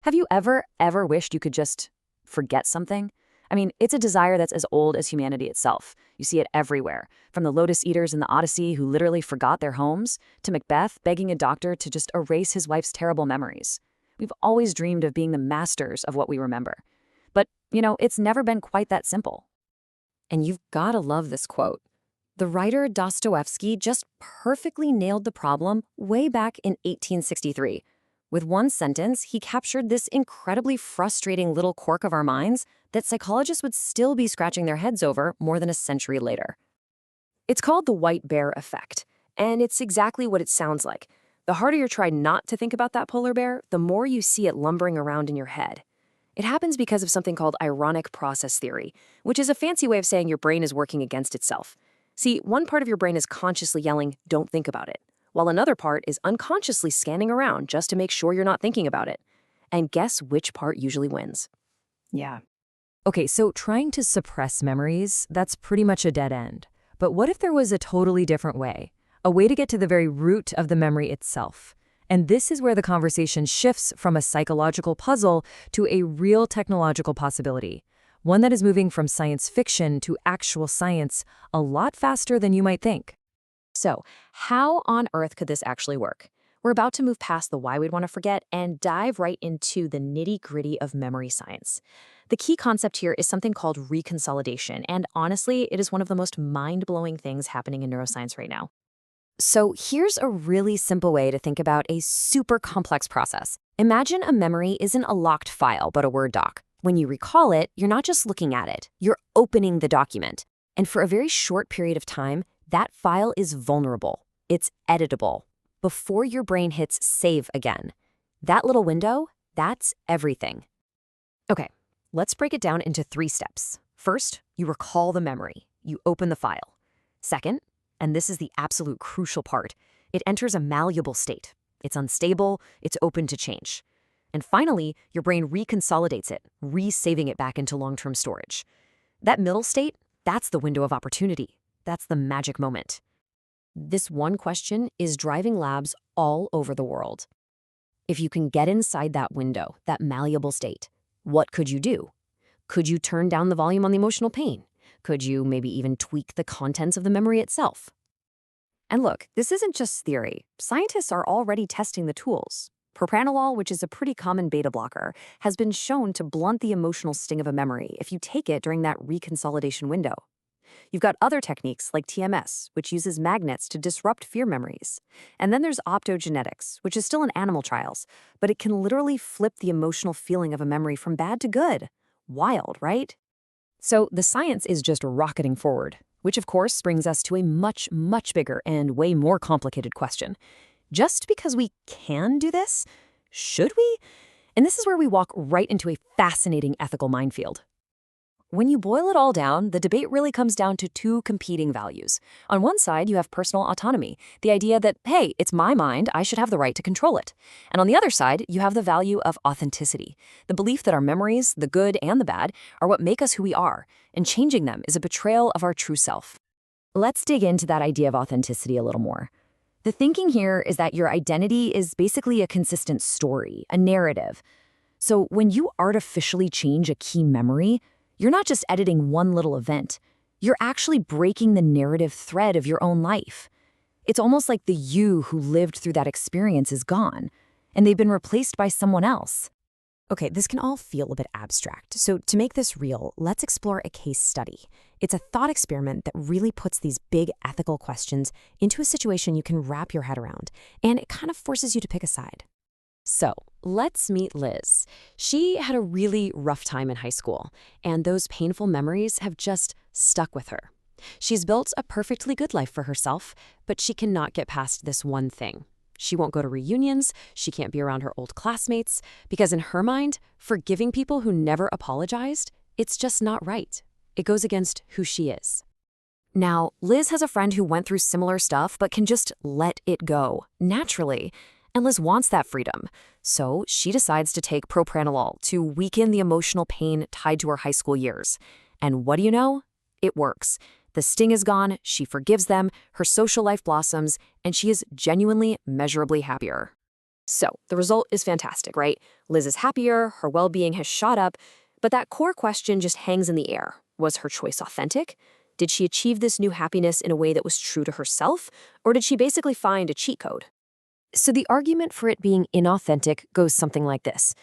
Have you ever wished you could just forget something? I mean, it's a desire that's as old as humanity itself. You see it everywhere, from the lotus eaters in the Odyssey who literally forgot their homes, to Macbeth begging a doctor to just erase his wife's terrible memories. We've always dreamed of being the masters of what we remember. But, it's never been quite that simple. And you've gotta love this quote. The writer Dostoevsky just perfectly nailed the problem way back in 1863. With one sentence, he captured this incredibly frustrating little quirk of our minds that psychologists would still be scratching their heads over more than a century later. It's called the white bear effect, and it's exactly what it sounds like. The harder you try not to think about that polar bear, the more you see it lumbering around in your head. It happens because of something called ironic process theory, which is a fancy way of saying your brain is working against itself. See, one part of your brain is consciously yelling, "Don't think about it," while another part is unconsciously scanning around just to make sure you're not thinking about it. And guess which part usually wins? Yeah. Okay, so trying to suppress memories, that's pretty much a dead end. But what if there was a totally different way? A way to get to the very root of the memory itself. And this is where the conversation shifts from a psychological puzzle to a real technological possibility. One that is moving from science fiction to actual science a lot faster than you might think. So, how on earth could this actually work? We're about to move past the why we'd want to forget and dive right into the nitty-gritty of memory science. The key concept here is something called reconsolidation, and honestly, it is one of the most mind-blowing things happening in neuroscience right now. So here's a really simple way to think about a super complex process. Imagine a memory isn't a locked file, but a Word doc. When you recall it, you're not just looking at it, you're opening the document. And for a very short period of time, that file is vulnerable. It's editable. Before your brain hits save again. That little window, that's everything. Okay, let's break it down into 3 steps. First, you recall the memory. You open the file. Second, and this is the absolute crucial part, it enters a malleable state. It's unstable, it's open to change. And finally, your brain reconsolidates it, resaving it back into long-term storage. That middle state, that's the window of opportunity. That's the magic moment. This one question is driving labs all over the world. If you can get inside that window, that malleable state, what could you do? Could you turn down the volume on the emotional pain? Could you maybe even tweak the contents of the memory itself? And look, this isn't just theory. Scientists are already testing the tools. Propranolol, which is a pretty common beta blocker, has been shown to blunt the emotional sting of a memory if you take it during that reconsolidation window. You've got other techniques like TMS, which uses magnets to disrupt fear memories. And then there's optogenetics, which is still in animal trials, but it can literally flip the emotional feeling of a memory from bad to good. Wild, right? So the science is just rocketing forward, which of course brings us to a much, much bigger and way more complicated question. Just because we can do this, should we? And this is where we walk right into a fascinating ethical minefield. When you boil it all down, the debate really comes down to 2 competing values. On one side, you have personal autonomy, the idea that, hey, it's my mind, I should have the right to control it. And on the other side, you have the value of authenticity, the belief that our memories, the good and the bad, are what make us who we are, and changing them is a betrayal of our true self. Let's dig into that idea of authenticity a little more. The thinking here is that your identity is basically a consistent story, a narrative. So when you artificially change a key memory, you're not just editing one little event. You're actually breaking the narrative thread of your own life. It's almost like the you who lived through that experience is gone, and they've been replaced by someone else. Okay, this can all feel a bit abstract. So to make this real, let's explore a case study. It's a thought experiment that really puts these big ethical questions into a situation you can wrap your head around, and it kind of forces you to pick a side. So, let's meet Liz. She had a really rough time in high school, and those painful memories have just stuck with her. She's built a perfectly good life for herself, but she cannot get past this one thing. She won't go to reunions, she can't be around her old classmates, because in her mind, forgiving people who never apologized, it's just not right. It goes against who she is. Now, Liz has a friend who went through similar stuff but can just let it go, naturally. And Liz wants that freedom. So she decides to take propranolol to weaken the emotional pain tied to her high school years. And what do you know? It works. The sting is gone, she forgives them, her social life blossoms, and she is genuinely, measurably happier. So the result is fantastic, right? Liz is happier, her well-being has shot up, but that core question just hangs in the air. Was her choice authentic? Did she achieve this new happiness in a way that was true to herself? Or did she basically find a cheat code? So the argument for it being inauthentic goes something like this.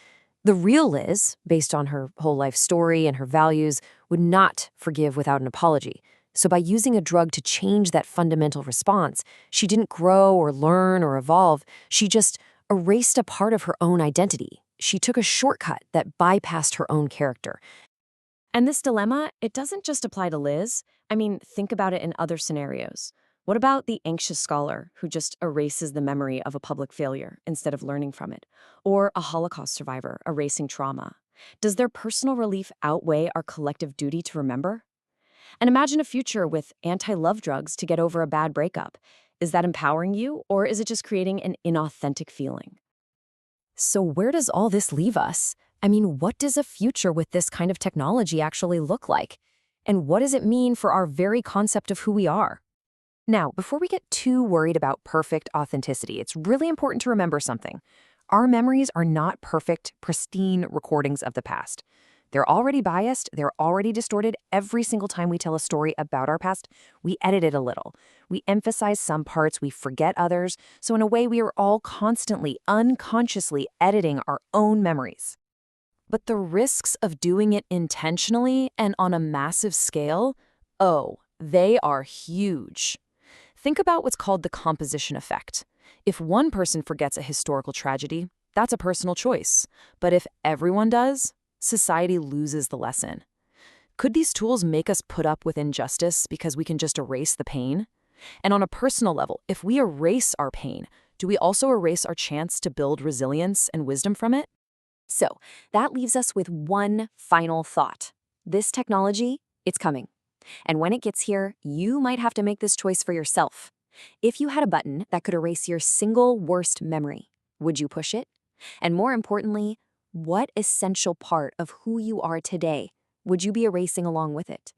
The real Liz, based on her whole life story and her values, would not forgive without an apology. So by using a drug to change that fundamental response, she didn't grow or learn or evolve. She just erased a part of her own identity. She took a shortcut that bypassed her own character. And this dilemma, it doesn't just apply to Liz. I mean, think about it in other scenarios. What about the anxious scholar who just erases the memory of a public failure instead of learning from it? Or a Holocaust survivor erasing trauma? Does their personal relief outweigh our collective duty to remember? And imagine a future with anti-love drugs to get over a bad breakup. Is that empowering you, or is it just creating an inauthentic feeling? So where does all this leave us? I mean, what does a future with this kind of technology actually look like? And what does it mean for our very concept of who we are? Now, before we get too worried about perfect authenticity, it's really important to remember something. Our memories are not perfect, pristine recordings of the past. They're already biased, they're already distorted. Every single time we tell a story about our past, we edit it a little. We emphasize some parts, we forget others. So in a way, we are all constantly, unconsciously editing our own memories. But the risks of doing it intentionally and on a massive scale, oh, they are huge. Think about what's called the composition effect. If one person forgets a historical tragedy, that's a personal choice. But if everyone does, society loses the lesson. Could these tools make us put up with injustice because we can just erase the pain? And on a personal level, if we erase our pain, do we also erase our chance to build resilience and wisdom from it? So that leaves us with one final thought. This technology, it's coming. And when it gets here, you might have to make this choice for yourself. If you had a button that could erase your single worst memory, would you push it? And more importantly, what essential part of who you are today would you be erasing along with it?